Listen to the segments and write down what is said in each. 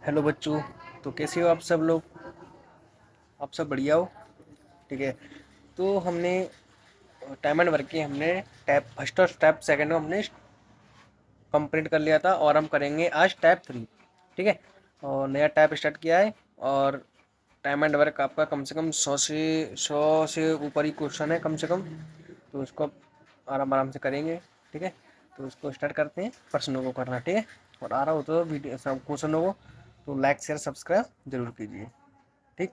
Hello बच्चों। तो कैसे हो आप सब लोग? आप सब बढ़िया हो? ठीक है। तो हमने टाइम एंड वर्क की हमने टैप फर्स्ट और स्टेप सेकंड को हमने कंप्लीट कर लिया था और हम करेंगे आज टैप थ्री। ठीक है। और नया टैप स्टार्ट किया है। और टाइम एंड वर्क आपका कम से कम 100 से ऊपर ही क्वेश्चन है कम से कम। तो उसको आराम आराम से करेंगे। ठीक है। तो उसको स्टार्ट करते हैं प्रश्नों को करना। ठीक है। और आ रहा हो तो वीडियो सब क्वेश्चनों को तो लाइक शेयर सब्सक्राइब जरूर कीजिए। ठीक।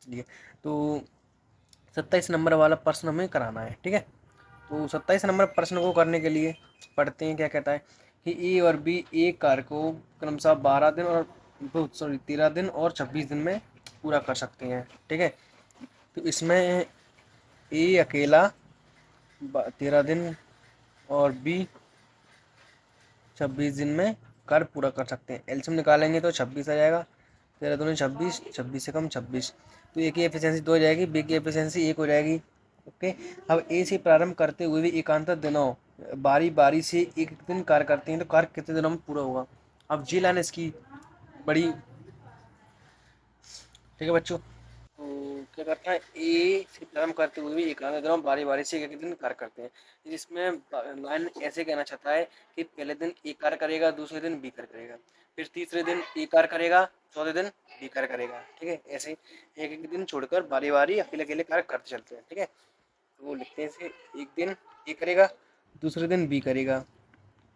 चलिए। तो 27 नंबर वाला प्रश्न हमें कराना है। ठीक है। तो 27 नंबर प्रश्न को करने के लिए पढ़ते हैं क्या कहता है कि ए और बी एक कार्य को क्रमशः 12 दिन और 13 दिन और 26 दिन में पूरा कर सकते हैं। ठीक है। तो इसमें ए अकेला 13 दिन और बी 26 दिन में कार्य पूरा कर सकते हैं। एलसीएम निकालेंगे तो 26 आ जाएगा। 13 दूनी 26, 26 से कम 26। तो ए की एफिशिएंसी 2 हो जाएगी, बी की एफिशिएंसी 1 हो जाएगी। ओके। अब ए से प्रारंभ करते हुए भी एकांतर दिनों बारी बारी से एक दिन कार्य करते हैं तो कार्य कितने दिनों में पूरा होगा? अब जी लाइन इसकी बड़ी। ठीक है बच्चों। तो क्या करता है ए से प्रारंभ करते हुए भी एकांतर दिनों बारी बारी से एक एक दिन कार्य करते हैं। जिसमें लाइन ऐसे कहना चाहता है कि पहले दिन ए कार्य करेगा, दूसरे दिन बी कार्य करेगा, फिर तीसरे दिन ए कार्य करेगा, चौथे दिन बी कार्य करेगा। ठीक है। ऐसे एक एक दिन छोड़कर बारी बारी अकेले अकेले कार्य करते चलते हैं। ठीक है। तो वो लिखते हैं इसे, एक दिन ए करेगा, दूसरे दिन बी करेगा,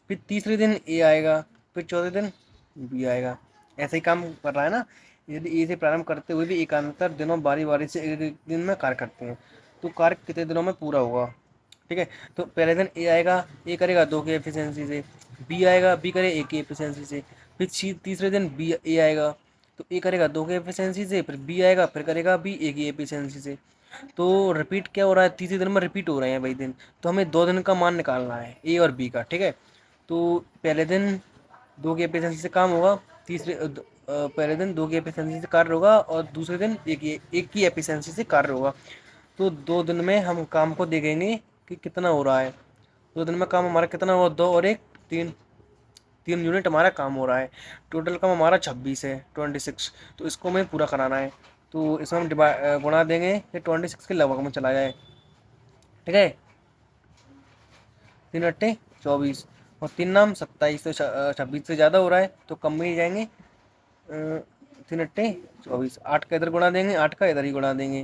फिर तीसरे दिन ए आएगा, फिर चौथे दिन बी आएगा। ऐसे ही काम कर रहा है ना। यदि ए से प्रारंभ करते हुए भी एकांतर दिनों बारी बारी से एक एक दिन में कार्य करते हैं तो कार्य कितने दिनों में पूरा होगा? ठीक है। तो पहले दिन ए आएगा, ए करेगा 2 की एफिशिएंसी से, बी आएगा, बी करे 1 की एफिशिएंसी से, फिर तीसरे दिन बी ए आएगा तो ए करेगा 2 की एफिशिएंसी से, फिर बी आएगा, फिर करेगा बी 1 की एफिशिएंसी से। तो रिपीट क्या हो रहा है, तीसरे दिन में रिपीट हो रहे हैं भाई दिन। तो हमें 2 दिन का मान निकालना है ए और बी का। ठीक है। तो पहले दिन 2 की एफिशिएंसी से काम होगा, पहले दिन 2 की एफिशिएंसी से कार्य होगा और दूसरे दिन एक की एफिशिएंसी से कार्य होगा। तो 2 दिन में हम काम को देखेंगे कि कितना हो रहा है। 2 दिन में काम हमारा कितना हुआ, 2 और 1 3, 3 यूनिट हमारा काम हो रहा है। टोटल काम हमारा 26 है, 26। तो इसको हमें पूरा कराना है। तो इसमें हम गुणा देंगे कि 26 के लगभग में चला जाए। ठीक है। 3 अट्टे 24 और 3 नाम 27। तो 26 से ज़्यादा हो रहा है तो कम में ही जाएंगे। 3 अट्टे 24, 8 का इधर गुणा देंगे, 8 का इधर ही गुणा देंगे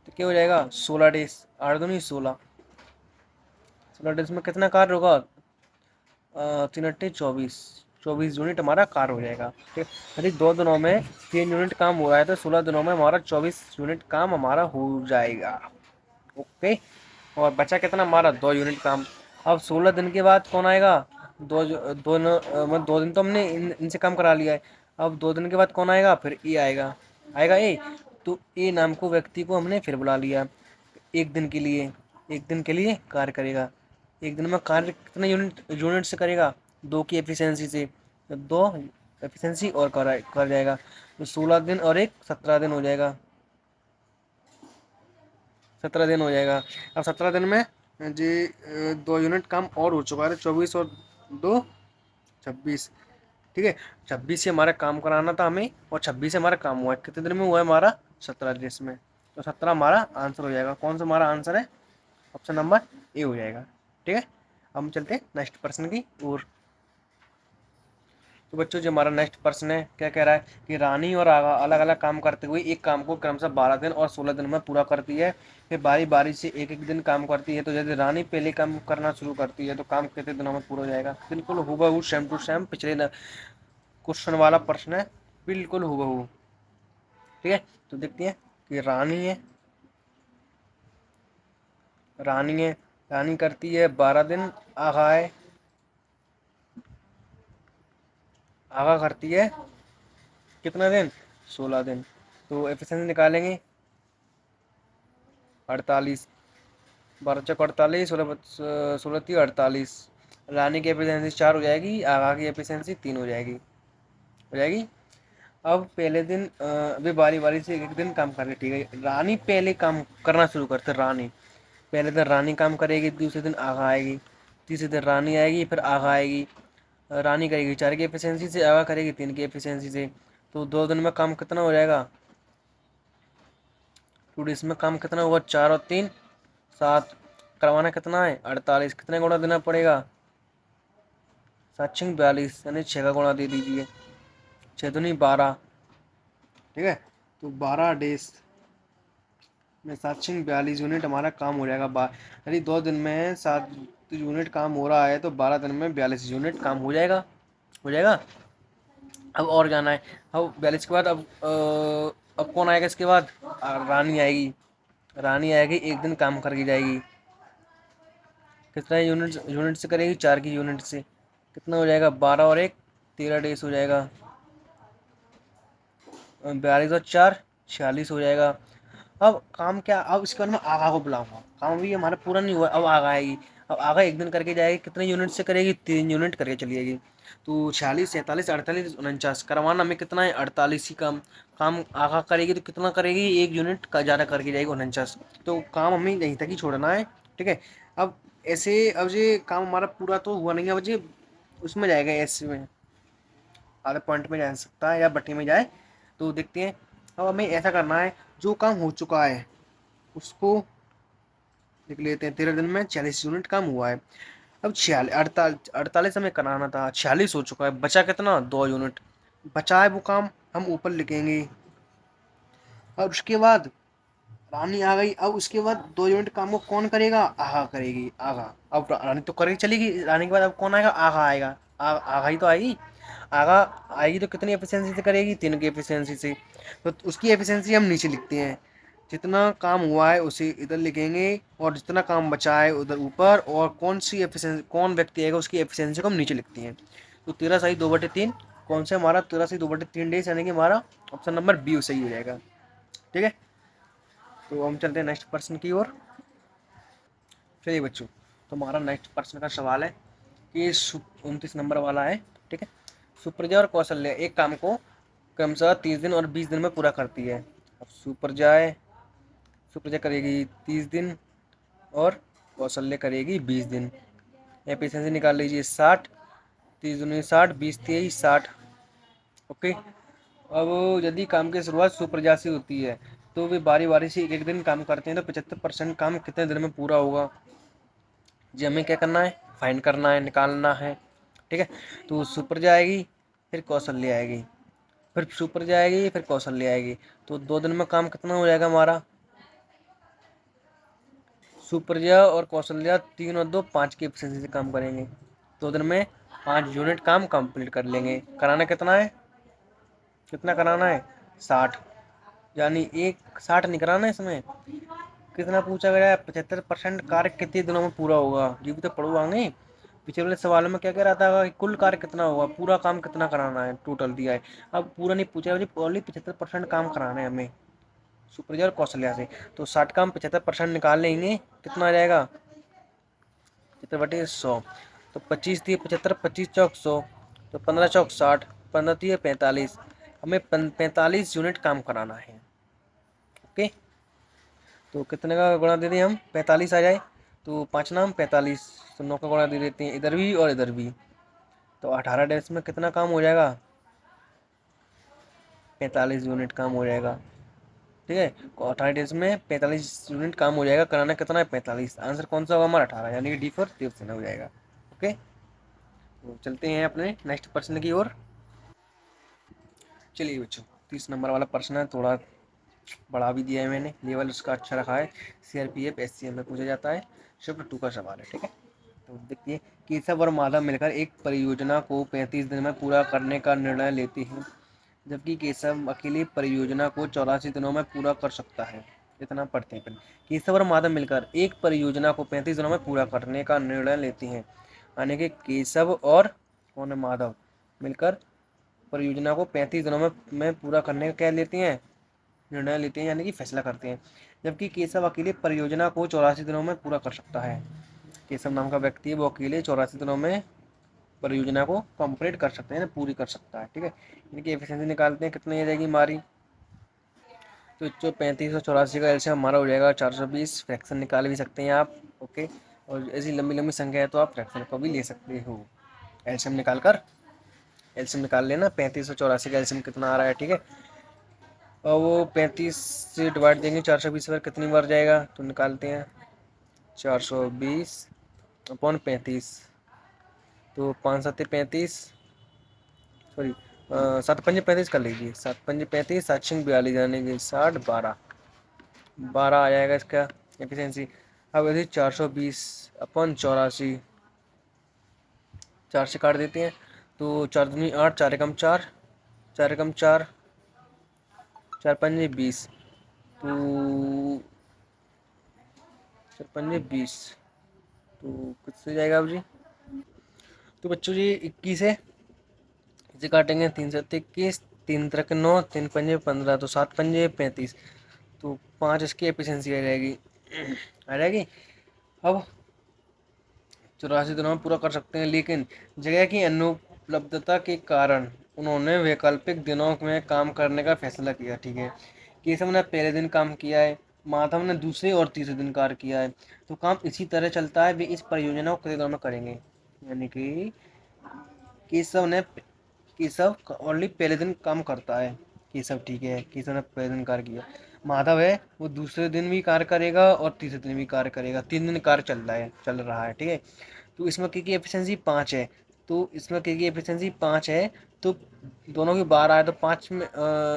तो क्या हो जाएगा 16 डेज। 8 दूनी 16, 16 डेज में कितना कार्य होगा? 3 अट्टे 24, 24 यूनिट हमारा कार्य हो जाएगा। ठीक है। यदि 2 दिनों में 3 यूनिट काम हो रहा है तो 16 दिनों में हमारा 24 यूनिट काम हमारा हो जाएगा। ओके। और बचा कितना हमारा 2 यूनिट काम। अब 16 दिन के बाद कौन आएगा? दो दो मतलब 2 दिन तो हमने इनसे काम करा लिया है। अब 2 दिन के बाद कौन आएगा? फिर ए आएगा। आएगा ए। तो ए नाम को व्यक्ति को हमने फिर बुला लिया एक दिन के लिए। एक दिन के लिए कार्य करेगा। एक दिन में कार्य कितने यूनिट से करेगा? 2 की एफिशिएंसी से। तो 2 एफिशिएंसी और कर जाएगा। तो 16 दिन और एक 17 दिन हो जाएगा। 17 दिन हो जाएगा। अब 17 दिन में जी 2 यूनिट काम और हो चुका है, 24 और 2 26। ठीक है। 26 से हमारा काम कराना था हमें और 26 से हमारा काम हुआ है। कितने दिन में हुआ है हमारा? 17 दिन में। तो 17 हमारा आंसर हो जाएगा। कौन सा हमारा आंसर है? ऑप्शन नंबर ए हो जाएगा। ठीक है। अब हम चलते हैं नेक्स्ट प्रश्न की ओर। तो बच्चों जो हमारा नेक्स्ट प्रश्न है क्या कह रहा है कि रानी और आगा अलग अलग काम करते हुए एक काम को क्रमशः 12 दिन और 16 दिन में पूरा करती है। फिर बारी बारी से एक एक दिन काम करती है। तो यदि रानी पहले काम करना शुरू करती है तो काम कितने दिनों में पूरा हो जाएगा? बिल्कुल हूबहू सेम टू सेम पिछले क्वेश्चन वाला प्रश्न है। बिल्कुल हूबहू। ठीक है। तो देखते हैं कि रानी है रानी करती है 12 दिन। आगा है, आगा करती है कितना दिन? 16 दिन। तो एफिशिएंसी निकालेंगे 48। 12 चौक 48, 16 16 38। रानी की एफिशिएंसी 4 हो जाएगी, आगा की एफिशिएंसी 3 हो जाएगी। हो जाएगी। अब पहले दिन वे बारी बारी से एक एक दिन काम कर रही। ठीक है। रानी पहले काम करना शुरू करते। रानी पहले दिन रानी काम करेगी, दूसरे दिन आगा आएगी, तीसरे दिन रानी आएगी, फिर आगा आएगी, रानी करेगी 4 की एफिशिएंसी से, आगा करेगी 3 की एफिशिएंसी से। तो 2 दिन में काम कितना हो जाएगा? 2 डेज में काम कितना हुआ? 4 और 3 7। करवाना कितना है? 48। कितने गुणा देना पड़ेगा? 7×42 यानी 6 का गुणा दे दीजिए। 6 दूनी 12। ठीक है, तो 12 डेज में 7×42 यूनिट हमारा काम हो जाएगा। यदि 2 दिन में 7 यूनिट काम हो रहा है तो 12 दिन में 42 यूनिट काम हो जाएगा। हो जाएगा। अब और जाना है। अब 42 के बाद अब कौन आएगा इसके बाद? रानी आएगी। रानी आएगी, 1 दिन काम करके जाएगी। कितना यूनिट यूनिट से करेगी? 4 की यूनिट से। कितना हो जाएगा? 12 और 1 13 डेज हो जाएगा। 42 और 4 46 हो जाएगा। अब काम क्या? अब इसके बाद मैं आगा को बुलाऊंगा। काम भी हमारा पूरा नहीं हुआ, अब आगा आएगी। अब आगा 1 दिन करके जाएगी। कितने यूनिट से करेगी? 3 यूनिट करके चली जाएगी। तो 46 47 48 49 करवाना में कितना है? 48 ही काम। काम आगा करेगी तो कितना करेगी? 1 यूनिट का ज़्यादा करके जाएगी 49। तो काम हमें यहीं तक ही छोड़ना है। ठीक है। अब ऐसे अब ये काम हमारा पूरा तो हुआ नहीं है। अब ये उसमें जाएगा, ऐसे में आधे पॉइंट में जा सकता है या बट्टी में जाए, तो देखते हैं। अब हमें ऐसा करना है, जो काम हो चुका है उसको लिख लेते हैं। 13 दिन में 46 यूनिट काम हुआ है। अब 46 48 हमें कराना था, 46 हो चुका है। बचा कितना? 2 यूनिट बचा है। वो काम हम ऊपर लिखेंगे। और उसके बाद रानी आ गई। अब उसके बाद 2 यूनिट काम को कौन करेगा? आगा करेगी। आगा अब रानी तो करके चलेगी। रानी के बाद अब कौन आएगा? आगा आएगा। आगा ही तो आएगी। आगा आएगी तो कितनी एफिशिएंसी से करेगी? 3 की एफिशिएंसी से। तो उसकी एफिशिएंसी हम नीचे लिखते हैं। जितना काम हुआ है उसे इधर लिखेंगे, और जितना काम बचा है उधर ऊपर, और कौन सी एफिशिएंसी, कौन व्यक्ति आएगा उसकी एफिशिएंसी को हम नीचे लिखते हैं। तो 13×2/3 कौन से? हमारा 13×2/3 डेज, यानी कि हमारा ऑप्शन नंबर बी सही हो जाएगा। ठीक है, तो हम चलते हैं नेक्स्ट प्रश्न की ओर। चलिए बच्चों, तो हमारा नेक्स्ट प्रश्न का सवाल है कि 29 नंबर वाला है। ठीक है। सुप्रजा और कौशल्य एक काम को क्रमशः 30 दिन और 20 दिन में पूरा करती है। अब सुप्रजा करेगी 30 दिन और कौशल्य करेगी 20 दिन। एफिशिएंसी निकाल लीजिए। 60 30 दूनी 60 20 23 60। ओके। अब यदि काम की शुरुआत सुप्रजा से होती है तो वे बारी बारी से एक एक दिन काम करते हैं, तो 75% काम कितने दिन में पूरा होगा? जी हमें क्या करना है? फाइंड करना है, निकालना है। ठीक है। तो सुप्रजा आएगी, फिर कौशल्य आएगी, फिर सुप्रजा आएगी, फिर कौशल्य आएगी। तो 2 दिन में काम कितना हो जाएगा हमारा? सुप्रजा और कौशल्या 3 और 2 5 की एफिशिएंसी से काम करेंगे। 2 दिन में 5 यूनिट काम कंप्लीट कर लेंगे। कराना कितना है? कितना कराना है? 60। यानी 60 नहीं कराना है इसमें। कितना पूछा गया है? 75% कार्य कितने दिनों में पूरा होगा? ये भी तो पढ़वाएंगे। पिछले वाले सवाल में क्या कह रहा था कि कुल कार्य कितना होगा, पूरा काम कितना कराना है, टोटल दिया है। अब पूरा नहीं पूछा है, ओनली 75% काम कराना है हमें सुप्रजा और कौशल्या से। तो 60 काम 75% निकाल लेंगे, कितना आ जाएगा? 75/100। तो 25×3 = 75, 25×4 = 100। तो 15×4 = 60, 15×3 = 45। हमें 45 यूनिट काम कराना है। ओके। तो कितने का गुणा दे दें हम? 45 आ जाए तो 5 नाम 45। तो 9 का गुणा दे देते हैं इधर भी और इधर भी। तो 18 डेज में कितना काम हो जाएगा? 45 यूनिट काम हो जाएगा। ठीक है। 18 डेज में 45 यूनिट काम हो जाएगा। कराना कितना है? 45। आंसर कौन सा होगा हमारा? 18, यानी कि डी फॉर देवसेना हो जाएगा। ओके। तो चलते हैं अपने नेक्स्ट प्रश्न की ओर। चलिए बच्चों, 30 नंबर वाला प्रश्न है। थोड़ा बढ़ा भी दिया है मैंने, लेवल उसका अच्छा रखा है। सीआरपीएफ एससीएम में पूछा जाता है। शिफ्ट 2 का सवाल है। ठीक है। तो देखिए, केशव और माधव मिलकर एक परियोजना को 35 दिन में पूरा करने का निर्णय लेते हैं, जबकि केशव अकेले परियोजना को 84 दिनों में पूरा कर सकता है। इतना पढ़ते हैं। केशव और माधव मिलकर एक परियोजना को 35 दिनों में पूरा करने का निर्णय लेते हैं, यानी कि केशव और कौन है? माधव मिलकर परियोजना को 35 दिनों में पूरा करने का क्या लेते हैं? निर्णय लेते हैं, यानी कि फैसला करते हैं। जबकि केशव अकेले परियोजना को 84 दिनों में पूरा कर सकता है। केशव नाम का व्यक्ति है, वो अकेले 84 दिनों में परियोजना को कंप्लीट कर सकते हैं, पूरी कर सकता है। ठीक है। इनकी एफिशिएंसी निकालते हैं, कितनी आ जाएगी हमारी? तो जो 35 और 84 का एलसीएम हमारा हो जाएगा 420। फ्रैक्शन निकाल भी सकते हैं आप। ओके। और ऐसी लंबी लंबी संख्या है तो आप फ्रैक्शन को भी ले सकते हो एलसीएम निकाल कर। एलसीएम निकाल लेना, 35 और 84 का एलसीएम कितना आ रहा है, ठीक है। और वो 35 से डिवाइड देंगे 420 पर, कितनी बार जाएगा तो निकालते हैं। 420/35, तो 5×7 = 35, सॉरी 7×5 = 35 कर लीजिए, 7×5 = 35, 7×6 = 42, यानी कि 60, 12 आ जाएगा इसका एफिशिएंसी। अब यदि 420/84, 4 से काट देते हैं तो 4×2 = 8, 4×1 = 4, 4×4, 4×5 = 20, तो 4×5 = 20, तो किससे जाएगा अब जी। तो बच्चों जी 21 है, इसे काटेंगे 3×7 = 21, 3×3 = 9, 3×5 = 15, तो 7×5 = 35, तो 5 इसकी एफिशिएंसी आ जाएगी। आ जाएगी। अब 84 दिनों में पूरा कर सकते हैं, लेकिन जगह की अनुपलब्धता के कारण उन्होंने वैकल्पिक दिनों में काम करने का फैसला किया, ठीक है। केशव ने पहले दिन काम किया है, माधव ने दूसरे और तीसरे दिन कार्य किया है, तो काम इसी तरह चलता है, वे इस परियोजना को कितने दिनों में करेंगे। यानी कि केशव ने केशव ओनली पहले दिन काम करता है, केशव, ठीक है, केशव ने पहले दिन कार्य किया। माधव है, वो दूसरे दिन भी कार्य करेगा और तीसरे दिन भी कार्य करेगा, 3 दिन कार्य चल रहा है, ठीक है। तो इसमें के की एफिशिएंसी 5 है, तो इसमें के की एफिशिएंसी 5 है, तो दोनों की 12 है, तो 5 में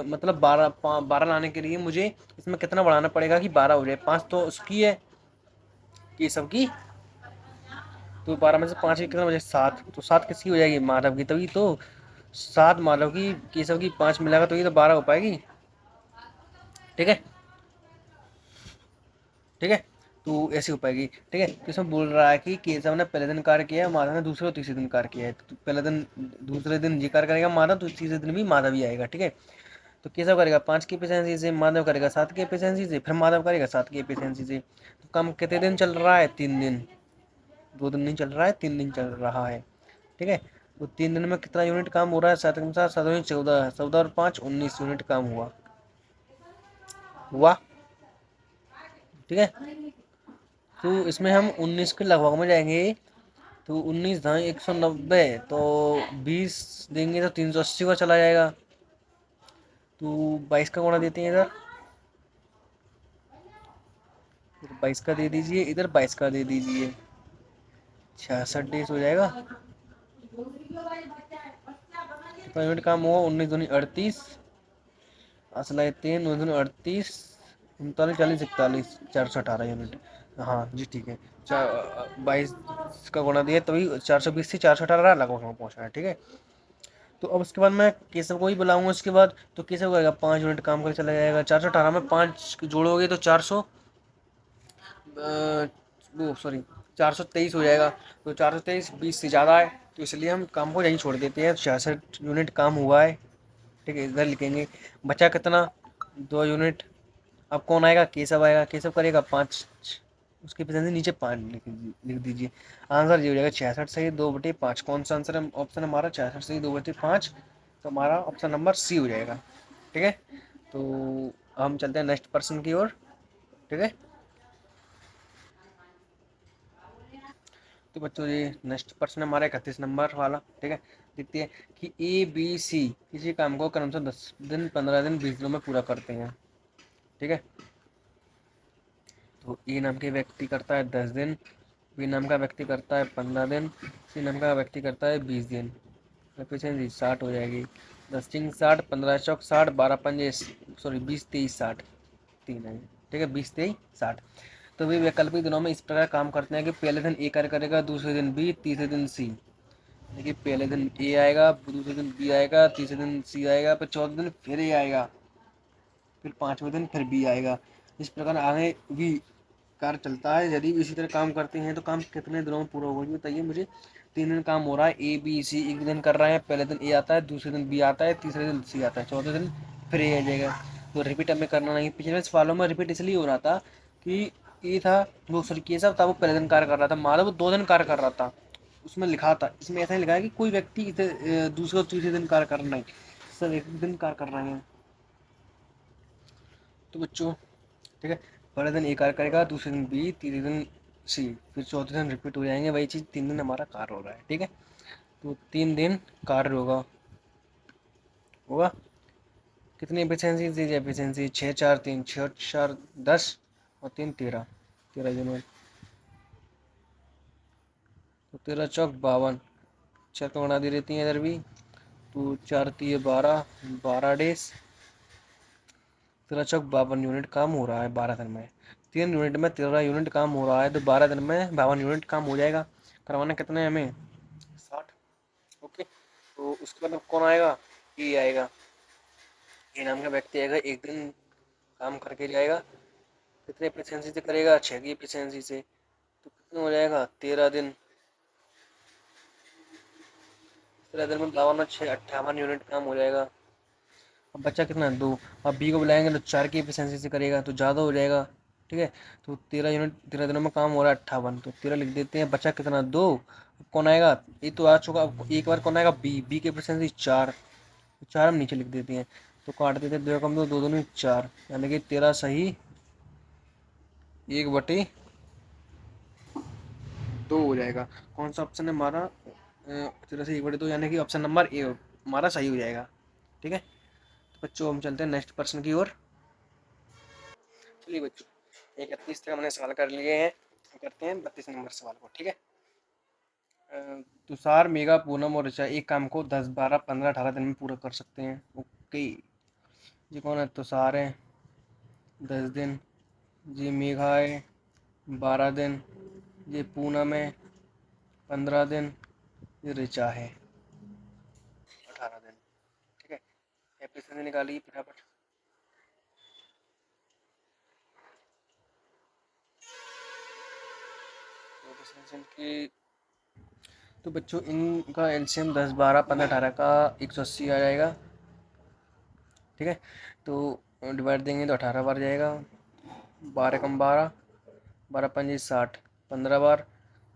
मतलब 12 लाने के लिए मुझे इसमें कितना बढ़ाना पड़ेगा कि 12 हो जाए। 5 तो उसकी है केशव की, तो 12 में से 5 की कितना बचे, 7, तो 7 किसकी हो जाएगी, माधव की, तभी तो 7 माधव की, केशव की 5 मिलाएगा तो ये तो 12 हो पाएगी, ठीक है, ठीक है। तो ऐसे हो पाएगी, ठीक है। तो इसमें बोल रहा है कि केशव ने पहले दिन कार्य किया है, माधव ने दूसरे और तीसरे दिन कार्य किया है, तो पहले दिन दूसरे दिन ये कार्य करेगा माधव, तो तीसरे दिन भी माधव ही आएगा, ठीक है। तो केशव करेगा 5 की एफिशिएंसी से, माधव करेगा 7 की एफिशिएंसी से, फिर माधव करेगा 7 की एफिशिएंसी से। तो काम कितने दिन चल रहा है, 3 दिन, 2 दिन नहीं चल रहा है, 3 दिन चल रहा है, ठीक है। तो 3 दिन में कितना यूनिट काम हो रहा है, 7×7 7 14, 14 और 5 19 यूनिट काम हुआ, ठीक है। तो इसमें हम 19 के लगभग में जाएंगे, तो 19×190, तो 20 देंगे तो 380 का चला जाएगा, तो 22 का गुणा देते हैं इधर, 22 का दे दीजिए, इधर 22 का दे दीजिए, 66 डेज हो जाएगा। कितना यूनिट काम हुआ, 19×2 = 38, असला 3, 19×2 = 38, 39, 40, 41, 418 यूनिट, हाँ जी, ठीक है। 22 का गुणा दिया तभी 420 से 418 लगभग में पहुंचा है, ठीक है। तो अब उसके बाद मैं केशव को ही बुलाऊंगा, उसके बाद तो केशव करेगा 5 यूनिट काम कर चला जाएगा, 418 में 5 जोड़ोगे तो 400, वो सॉरी 423 हो जाएगा, तो 423 20 से ज़्यादा है, तो इसलिए हम काम को यहीं छोड़ देते हैं, 66 यूनिट काम हुआ है, ठीक है, इधर लिखेंगे। बचा कितना, 2 यूनिट। अब कौन आएगा, केशव आएगा, केशव करेगा 5, उसकी एफिशिएंसी नीचे 5 लिख दीजिए। आंसर ये हो जाएगा 66 सही 2/5, कौन सा आंसर है, ऑप्शन हमारा 66 सही 2/5, तो हमारा ऑप्शन नंबर सी हो जाएगा, ठीक है। तो हम चलते हैं नेक्स्ट पर्सन की ओर, ठीक है। तो बच्चों ये नेक्स्ट पर्सन हमारा 31 नंबर वाला, ठीक है। देखते हैं कि ABC किसी काम को क्रमशः 10 दिन, 15 दिन, 20 दिनों में पूरा करते हैं, ठीक है। तो ए नाम के व्यक्ति करता है 10 दिन, बी नाम का व्यक्ति करता है 15 दिन, सी नाम का व्यक्ति करता है 20 दिन, एफिशिएंसी 60 हो जाएगी। 10×3 = 60, 15×4 = 60, 12×5 सॉरी 20×3 = 60, 3 है, ठीक है, 20×3 = 60। तो वे वैकल्पिक दिनों में इस प्रकार काम करते हैं कि पहले दिन ए कार्य करेगा, दूसरे दिन बी, तीसरे दिन सी। देखिए पहले दिन ए आएगा, दूसरे दिन बी आएगा, तीसरे दिन सी आएगा, फिर चौथे दिन फिर ए आएगा, फिर 5वें दिन फिर बी आएगा। इस प्रकार आगे भी कार्य चलता है। यदि इसी तरह काम करते हैं तो काम कितने दिनों में पूरा होगा ये बताइए मुझे। 3 दिन काम हो रहा है, ए बी सी एक दिन कर रहे हैं, पहले दिन ए आता है, दूसरे दिन बी आता है, तीसरे दिन सी आता है, चौथे दिन फिर ए आ जाएगा। तो रिपीट हमें करना नहीं। पिछले सवालों में रिपीट इसलिए हो रहा था कि ये था, वो सॉरी केशव था, वो पहले दिन कार्य कर रहा था, माधव 2 दिन कार्य कर रहा था, उसमें लिखा था, इसमें ऐसा ही लिखा है कि कोई व्यक्ति दूसरे और तीसरे दिन कार्य कर रहा है, सब एक दिन कार्य कर रहे हैं। तो बच्चों ठीक है, पहले दिन ए कार्य करेगा, दूसरे दिन बी, तीसरे दिन सी, फिर चौथे दिन रिपीट हो जाएंगे, वही चीज़ 3 दिन हमारा कार्य हो रहा है, ठीक है। तो 3 दिन कार्य होगा, होगा। कितनी एफिशिएंसी दी जाए, एफिशिएंसी 6 4 3, 6 4 10 और 3 13, 13 यूनिट। तो 13 चौक 52, चार को बना दी रहती हैं इधर भी। तो 4 3 12, 12 डेज। 13 चौक 52 यूनिट काम हो रहा है 12 दिन में। 3 यूनिट में 13 यूनिट काम हो रहा है, तो 12 दिन में 52 यूनिट काम हो जाएगा। करवाना कितने हैं हमें, 60। ओके, तो उसके बाद कौन आएगा, ये आएगा। ये नाम का व्यक्ति आएगा, एक दिन काम करके जाएगा। कितने एफिशिएंसी से करेगा, 6 की एफिशिएंसी से। तो कितना हो जाएगा, 13 दिन। 13 दिन में 52 और 6 58 यूनिट काम हो जाएगा। अब बच्चा कितना है, 2। अब बी को बुलाएंगे तो 4 की एफिशिएंसी से करेगा तो ज़्यादा हो जाएगा। ठीक है, तो 13 यूनिट 13 दिनों में काम हो रहा है 58, तो 13 लिख देते हैं। बच्चा कितना, 2। अब कौन आएगा, ये तो आ चुका। अब एक बार कौन आएगा, बी की एफिशिएंसी 4। 4 हम नीचे लिख देते हैं। तो काट देते हैं, 2 कम 2, 2 दूनी 4, यानी कि 13 सही 1/2 हो जाएगा। कौन सा ऑप्शन है हमारा, 13 से 1/2, यानी कि ऑप्शन नंबर ए हमारा सही हो जाएगा। ठीक है, तो बच्चों हम चलते हैं नेक्स्ट प्रश्न की ओर। चलिए बच्चों, 31 तक हमने सवाल कर लिए हैं, करते हैं 32 नंबर सवाल को। ठीक है, तुषार, मेघा, पूनम और ऋचा एक काम को 10 12 15 18 दिन में पूरा कर सकते हैं। ओके, ये कौन है, तुषार है 10 दिन, ये मेघा है 12 दिन, ये पूनम है 15 दिन, ये ऋचा है 18 दिन। ठीक है, एप्लीकेशन निकालिए फटाफट। एप्लीकेशन की, तो बच्चों इनका एलसीएम 10 12 15 18 का 180 आ जाएगा। ठीक है, तो डिवाइड देंगे तो 18 बार जाएगा। 12 कम 12, 12 5 60, 15 बार।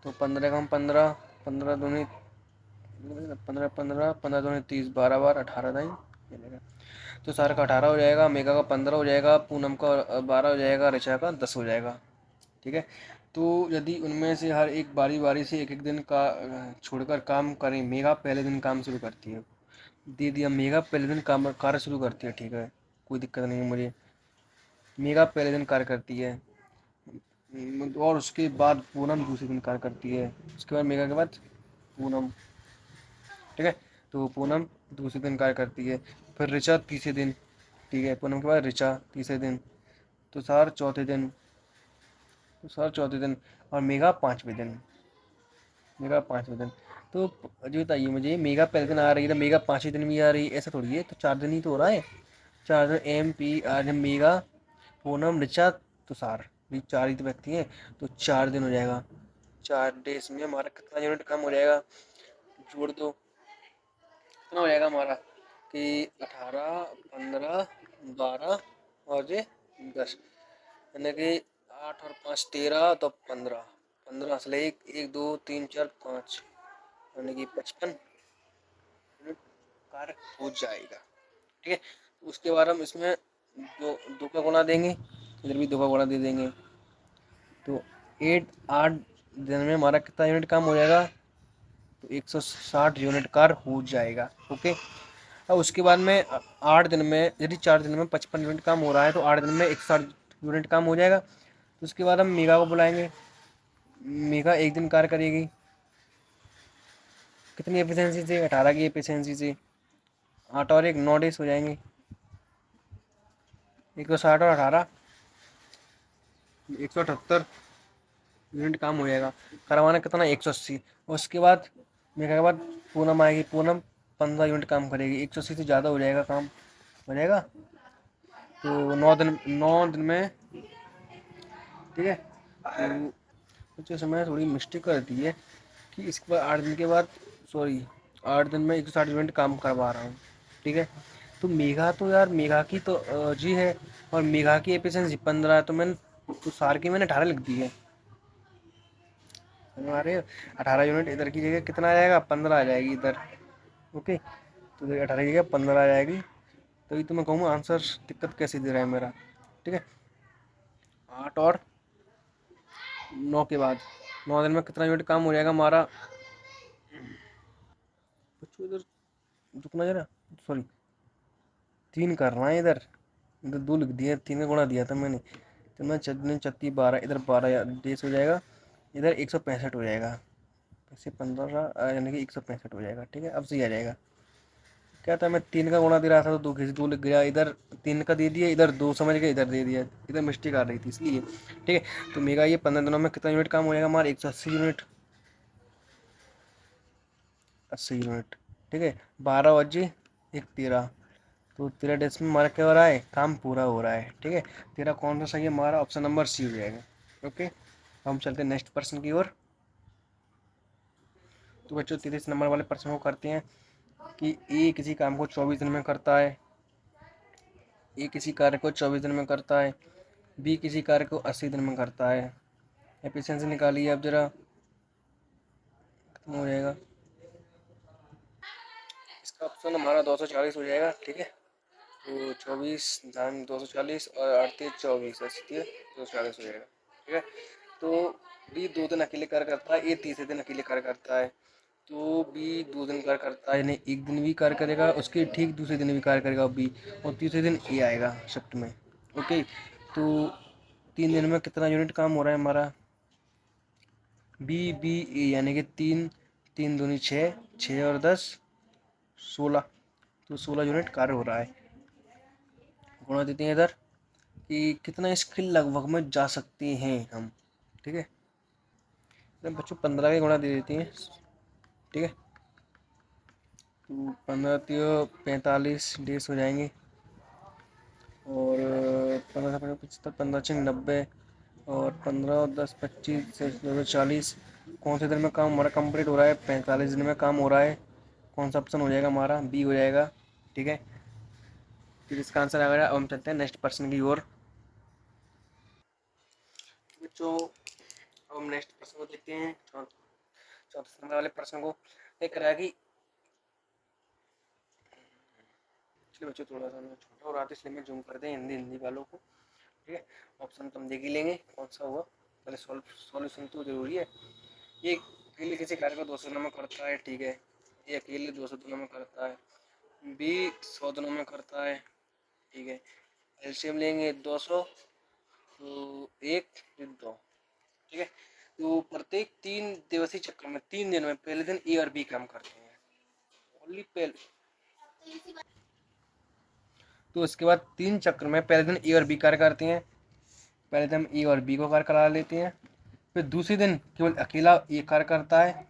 तो 15 कम 15, 15 दूनी 15 15, 15 दूनी 30, 12 बार, 18 दाई मिलेगा। तो सारा का 18 हो जाएगा, मेगा का 15 हो जाएगा, पूनम का 12 हो जाएगा, ऋचा का 10 हो जाएगा। ठीक है, तो यदि उनमें से हर एक बारी बारी से एक एक दिन का छोड़कर काम करें, मेगा पहले दिन काम शुरू करती है। दे दिया, मेगा पहले दिन काम कार्य शुरू करती है। ठीक है, कोई दिक्कत नहीं है मुझे। मेगा पहले दिन कार्य करती है, और उसके बाद पूनम दूसरे दिन कार्य करती है। उसके बाद मेगा के बाद पूनम। ठीक है, तो पूनम दूसरे दिन कार्य करती है। फिर ऋचा तीसरे दिन। ठीक है, पूनम के बाद ऋचा तीसरे दिन। तुषार चौथे दिन। तुषार चौथे दिन, और मेगा 5वें दिन। मेगा 5वें दिन। तो जो बताइए मुझे, मेगा पहले दिन आ रही है तो मेगा 5वें दिन भी आ रही है, ऐसा थोड़ी है। तो 4 दिन ही तो हो रहा है। 4 दिन, एम पी आज मेगा, पूनम, ऋचा, तुषार, ये 4 ही तो व्यक्ति हैं। तो 4 दिन हो जाएगा। 4 डेज में हमारा कितना यूनिट कम हो जाएगा, जोड़ दो। कितना हो जाएगा हमारा कि 18 15 12 और ये 10, यानी कि 8 और 5 13, तो 15। 15 असल एक 1 2 3 4 5, यानी कि 55 यूनिट कार्य हो जाएगा। ठीक है, तो उसके बाद हम इसमें दो दो का गुणा देंगे, इधर भी 2 का गुणा दे देंगे। तो 8 दिन में हमारा कितना यूनिट काम हो जाएगा, तो 160 यूनिट कार हो जाएगा। ओके, अब उसके बाद में 8 दिन में, यदि 4 दिन में 55 यूनिट काम हो रहा है, तो 8 दिन में 160 यूनिट काम हो जाएगा। तो उसके बाद हम मेगा को बुलाएंगे। मेगा एक दिन कार्य करेगी, कितनी एफिशिएंसी से, 18 की एफिशिएंसी से। 8 और 1 9 डेज हो जाएंगे। 160 और 18 178 यूनिट काम हो जाएगा। करवाना कितना, 180। और उसके बाद मेगा के बाद पूनम आएगी। पूनम 15 यूनिट काम करेगी, 180 से ज़्यादा हो जाएगा काम, हो जाएगा। तो 9 दिन में। ठीक है, तो कुछ समय थोड़ी मिस्टेक कर दी है कि इसके बाद 8 दिन के बाद, सॉरी, 8 दिन में 160 यूनिट काम करवा रहा हूँ। ठीक है, तो मेघा तो यार, मेघा की तो जी है, और मेघा की एफिशिएंसी 15 है, तो मैंने तो सार की मैंने 18 लिख दी है। हमारे 18 यूनिट इधर की जगह कितना आ जाएगा, 15 आ जाएगी इधर। ओके, तो इधर 18 की जगह 15 आ जाएगी। तो ये तो मैं कहूँगा आंसर दिक्कत कैसे दे रहा है मेरा। ठीक है, 8 और 9 के बाद 9 दिन में कितना यूनिट काम हो जाएगा हमारा। बच्चों इधर रुकना जरा, सॉरी, 3 करना है इधर, इधर 2 लिख दिया, 3 का गुणा दिया था मैंने। तो मैं 36 12, इधर 12 देश हो जाएगा, इधर 165 हो जाएगा, ऐसे 15 यानी कि 165 हो जाएगा। ठीक है, अब सही आ जाएगा। क्या था, मैं 3 का गुणा दे रहा था तो 2 किसी 2 लिख गया, इधर 3 का दे दिया, इधर 2 समझ गए, इधर दे दिया, इधर मिस्टेक आ रही थी इसलिए। ठीक है, तो मेरा ये 15 दिनों में कितना यूनिट काम हो जाएगा हमारा, 180 यूनिट, 80 यूनिट। ठीक है, 12 बजे 1 13, तो 13 डेज में हमारा क्या हो रहा है, काम पूरा हो रहा है। ठीक है, तेरा कौन सा सही है, हमारा ऑप्शन नंबर सी हो जाएगा। ओके, हम चलते हैं नेक्स्ट पर्सन की ओर। तो बच्चों 30 नंबर वाले प्रश्न को करते हैं कि ए किसी काम को 24 दिन में करता है, ए किसी कार्य को 24 दिन में करता है, बी किसी कार्य को 80 दिन में करता है। एफिशिएंसी निकालिए अब जरा, खत्म हो जाएगा। इसका ऑप्शन हमारा 240 हो जाएगा। ठीक है, तो 24 धान 240 और 38 24 80 240 हो जाएगा। ठीक है, तो बी 2 दिन अकेले कार्य करता है, ए तीसरे दिन अकेले कार्य करता है। तो बी 2 दिन कार्य करता है, यानी एक दिन भी कार्य करेगा, उसके ठीक दूसरे दिन भी कार्य करेगा बी, और तीसरे दिन ए आएगा शिफ्ट में। ओके, तो 3 दिन में कितना यूनिट काम हो रहा है हमारा, बी बी ए, यानी कि 3 3 दूनी 6, 6 और 10 16, तो 16 यूनिट कार्य हो रहा है। गुणा देते हैं इधर कि कितना स्किल लगभग में जा सकते हैं हम। ठीक है, तो बच्चों 15 के गुणा दे देते हैं। ठीक है, तो 15 45 डेज हो जाएंगे, और 15 75 15 6 90, और 15 और 10 25 से 240। कौन से दिन में काम हमारा कंप्लीट हो रहा है, 45 दिन में काम हो रहा है। कौन सा ऑप्शन हो जाएगा हमारा, बी हो जाएगा। ठीक है, फिर इसका आंसर आ गया। अब हम चलते हैं नेक्स्ट पर्सन की ओर। बच्चों अब हम नेक्स्ट प्रश्न को देखते हैं, चौथे नंबर वाले प्रश्न को। एक रहा कि, चलिए बच्चों थोड़ा सा मैं छोटा हो रहा था इसलिए मैं जूम कर दें हिंदी हिंदी वालों को। ठीक है, ऑप्शन तो हम देख ही लेंगे कौन सा हुआ, पहले सॉल्यूशन तो जरूरी है। ये अकेले किसी कार्य को 200 दिनों में करता है। ठीक है, ये अकेले 200 दिनों में करता है, बी 100 दिनों में करता है। ठीक है, एलसीएम लेंगे 200, तो 1 2। ठीक है, तो प्रत्येक 3 दिवसीय चक्र में 3 दिन में पहले दिन ए और बी काम करते हैं, ओनली पहले। तो इसके बाद 3 चक्र में पहले दिन ए और बी कार्य करते हैं, पहले दिन हम ए और बी को कार्य करा लेते हैं, फिर दूसरे दिन केवल अकेला ए कार्य करता है,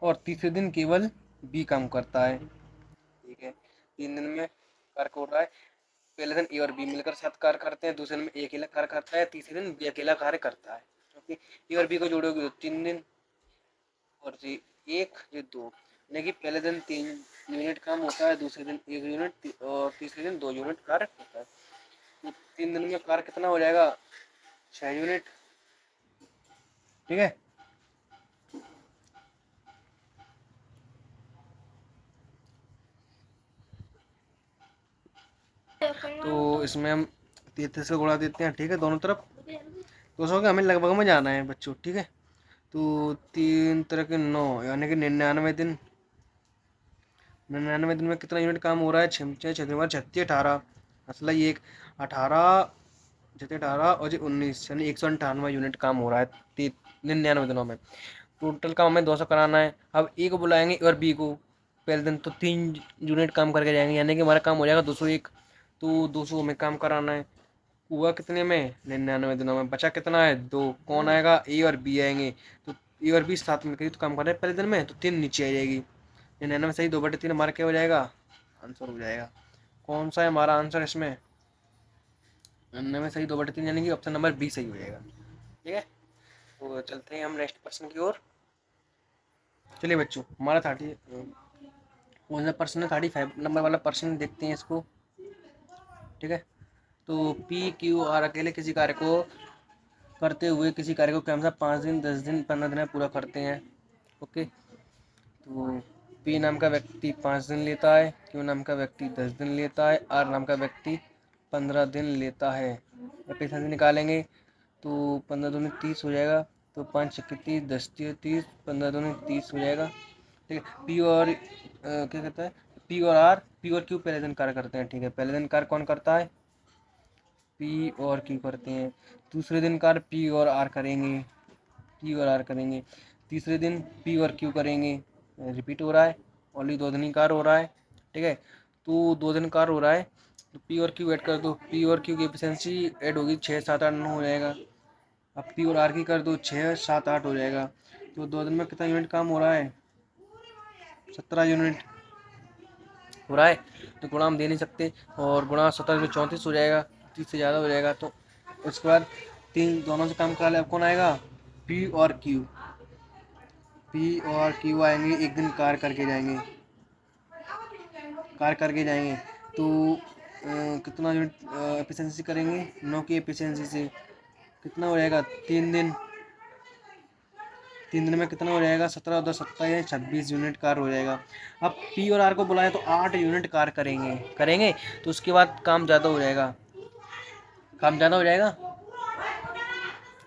और तीसरे दिन केवल बी काम करता है। ठीक है, 3 दिन में कार्य हो रहा है, पहले दिन ए और बी मिलकर साथ कार्य करते हैं, दूसरे दिन में ए अकेला कार्य करता है, तीसरे दिन बी अकेला कार्य करता है। ओके, ए और बी को जोड़ोगे तो 3 दिन, और ये 1 ये 2, यानी कि पहले दिन 3 यूनिट काम होता है, दूसरे दिन 1 यूनिट, और तीसरे दिन 2 यूनिट कार्य होता है। तो 3 दिन में कार्य कितना हो जाएगा, 6 यूनिट। ठीक है, तो इसमें हम 33 से गुणा देते हैं। ठीक है, दोनों तरफ 200 का हमें लगभग में जाना है बच्चों। ठीक है, तो 3 तरह के 9, यानी कि 99 दिन। 99 दिन में कितना यूनिट काम हो रहा है, 6 18, असला ये एक 18 जैसे 18 और जी 19, यानी 198 यूनिट काम हो रहा है 99 दिनों में। टोटल काम हमें 200 कराना है। अब ए को बुलाएंगे और बी को पहले दिन, तो 3 यूनिट काम करके जाएंगे, यानी कि हमारा काम हो जाएगा 201। तो 200 हमें काम कराना है, हुआ कितने में, 99 दिनों में। बचा कितना है, 2। कौन आएगा, ए और बी आएंगे। तो ए और बी साथ में करिए तो काम कर रहे हैं पहले दिन में, तो 3 नीचे आ जाएगी। 99 सही 2/3 हमारा क्या हो जाएगा, आंसर हो जाएगा। कौन सा है हमारा आंसर इसमें, 99 सही 2/3, यानी कि ऑप्शन नंबर बी सही हो जाएगा। ठीक है, तो चलते हैं हम नेक्स्ट पर्सन की ओर। चलिए बच्चों, हमारा 30 कौन सा पर्सन है, 35 नंबर वाला पर्सन, देखते हैं इसको। ठीक है, तो पी क्यू आर अकेले किसी कार्य को करते हुए किसी कार्य को क्रमशः 5 दिन 10 दिन 15 दिन में पूरा करते हैं। ओके, तो पी नाम का व्यक्ति 5 दिन लेता है, क्यू नाम का व्यक्ति 10 दिन लेता है, आर नाम का व्यक्ति 15 दिन लेता है। एफिशिएंसी निकालेंगे तो 15 दूनी 30 हो जाएगा, तो 5 छक्के 30 10 30 15 दूनी 30 हो जाएगा। ठीक है, पी और क्या कहता है, पी और आर, पी और क्यू पहले दिन कार्य करते हैं, ठीक है, पहले दिन कार्य कौन करता है, पी और क्यू करते हैं। दूसरे दिन कार्य पी और आर करेंगे, पी और आर करेंगे। तीसरे दिन पी और क्यू करेंगे। रिपीट हो रहा है, ओनली 2 दिन ही कार्य हो रहा है, ठीक है। तो 2 दिन कार्य हो रहा है, तो पी और क्यू ऐड कर दो, पी और क्यू की एफिशिएंसी ऐड होगी 6 7 8 9 हो जाएगा। अब पी और आर की कर दो, 6 7 8 हो जाएगा। तो 2 दिन में कितना यूनिट काम हो रहा है, 17 यूनिट हो रहा है। तो गुणा हम दे नहीं सकते, और गुणा 17 में 34 हो जाएगा, 30 से ज़्यादा हो जाएगा। तो उसके बाद तीन दोनों से काम करा ले, अब कौन आएगा, पी और क्यू, पी और क्यू आएंगे, एक दिन कार्य करके जाएंगे, कार्य करके जाएंगे। तो कितना यूनिट एफिशिएंसी करेंगे, 9 की एफिशिएंसी से कितना हो जाएगा, 3 दिन, 3 दिन में कितना हो जाएगा, 17 और 10 27 26 यूनिट कार्य हो जाएगा। अब पी और आर को बुलाए तो 8 यूनिट कार्य करेंगे, तो उसके बाद काम ज़्यादा हो जाएगा, काम ज़्यादा हो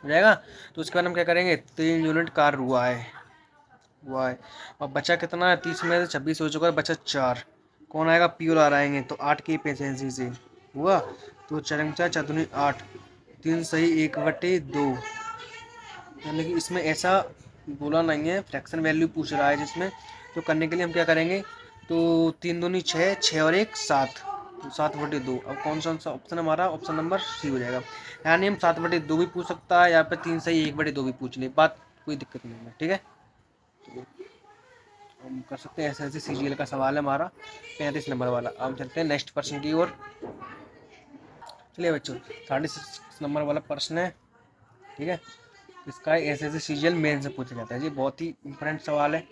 जाएगा। तो उसके बाद हम क्या करेंगे, 3 यूनिट कार्य हुआ है। और बचा कितना है, 30 में से 26 हो चुका है, बचा 4, कौन आएगा, पी और आर आएंगे। तो 8 की एफिशिएंसी से हुआ, तो चरमचा चतुर्नी 8, 3 सही 1/2, यानी कि इसमें ऐसा बोला नहीं है, फ्रैक्शन वैल्यू पूछ रहा है जिसमें। तो करने के लिए हम क्या करेंगे, तो 3 दूनी 6, 6 और 1 7, तो 7/2। अब कौन सा ऑप्शन हमारा, ऑप्शन नंबर सी हो जाएगा। यानी हम 7/2 भी पूछ सकता है, या फिर 3 सही 1/2 भी पूछ ले, बात कोई दिक्कत नहीं है, ठीक है। तो हम कर सकते हैं, ऐसे सीजीएल का सवाल है हमारा 35 नंबर वाला। अब हम चलते हैं नेक्स्ट प्रश्न की ओर। चलिए बच्चों, 36 नंबर वाला प्रश्न है, ठीक है। इसका ऐसे सीजीएल मेन से पूछा जाता है, ये बहुत ही इंपॉर्टेंट सवाल है,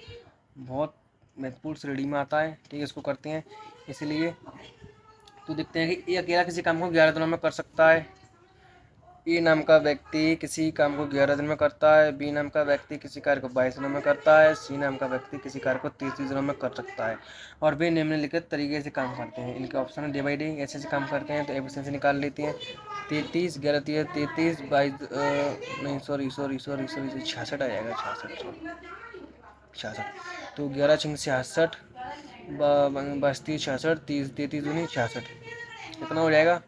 बहुत महत्वपूर्ण श्रेणी में आता है, ठीक है। इसको करते हैं इसलिए। तो देखते हैं कि ये अकेला किसी काम को 11 दिनों में कर सकता है। ए नाम का व्यक्ति किसी काम को 11 दिन में करता है, बी नाम का व्यक्ति किसी कार्य को 22 दिनों में करता है, सी नाम का व्यक्ति किसी कार्य को 30 दिनों में कर सकता है, और वे निम्नलिखित तरीके से काम करते हैं। इनके ऑप्शन है डे बाई डे, ऐसे काम करते हैं, तो एफिशिएंसी निकाल लेते हैं। 33 11 33 22 नहीं सॉरी 66 आ जाएगा, 66। तो 11 6 66, 32 66, 30 33 दूनी 66, कितना हो जाएगा।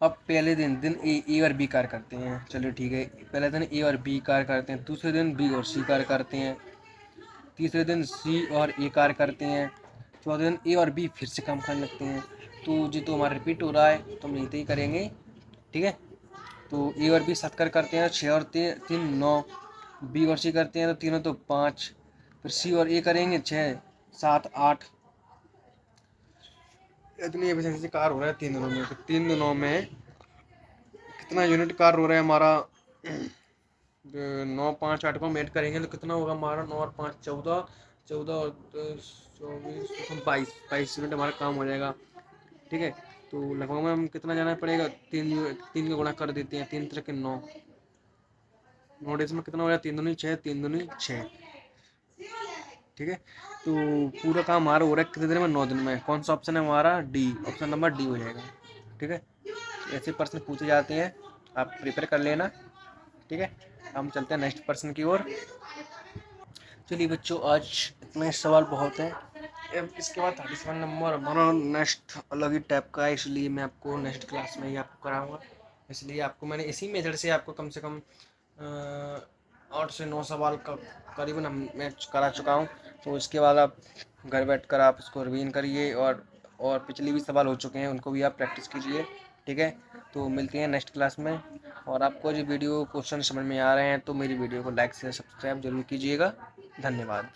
अब पहले दिन ए और बी कार्य करते हैं, चलिए ठीक है, पहले दिन ए और बी कार्य करते हैं, दूसरे दिन बी और सी कार्य करते हैं, तीसरे दिन सी और ए कार्य करते हैं, चौथे दिन ए और बी फिर से काम करने लगते हैं। तो जी तो हमारा रिपीट हो रहा है, तो हम यही करेंगे, ठीक है। तो ए और बी 7 कार्य करते हैं, 6 और 3 9, बी और सी करते हैं तो तीनों तो 5, फिर सी और ए करेंगे 6 7 8, इतनी एफिशिएंसी कार्य हो रहा है 3 दिनों में। तो 3 दिनों में कितना यूनिट कार्य हो रहा है हमारा, 9 5 8 को हम ऐड करेंगे तो कितना होगा हमारा, 9 और 5 14, 14 और 24 22 यूनिट हमारा काम हो जाएगा, ठीक है। तो लगभग में हम कितना जाना पड़ेगा, 3 का गुणा कर देते हैं, 3 3 9, 9 डेज में कितना हो जाएगा, 3 दूनी 6, 3 दूनी 6, ठीक है। तो पूरा काम हमारा हो रहा है कितने दिन में, 9 दिन में। कौन सा ऑप्शन है हमारा, डी, ऑप्शन नंबर डी हो जाएगा, ठीक है। ऐसे प्रश्न पूछे जाते हैं, आप प्रिपेयर कर लेना, ठीक है। हम चलते हैं नेक्स्ट प्रश्न की ओर। चलिए बच्चों, आज इतने सवाल बहुत हैं। अब इसके बाद 37 नंबर हमारा नेक्स्ट अलग ही टाइप का है, इसलिए मैं आपको नेक्स्ट क्लास में ही आपको कराऊंगा। इसलिए आपको मैंने इसी मेथड से आपको कम से कम 8 से 9 सवाल का करीबन मैं करा चुका हूँ। तो इसके बाद आप घर बैठ कर आप इसको रिवीजन करिए, और पिछले भी सवाल हो चुके हैं उनको भी आप प्रैक्टिस कीजिए, ठीक है। तो मिलते हैं नेक्स्ट क्लास में। और आपको जो वीडियो क्वेश्चन समझ में आ रहे हैं तो मेरी वीडियो को लाइक से सब्सक्राइब जरूर कीजिएगा। धन्यवाद।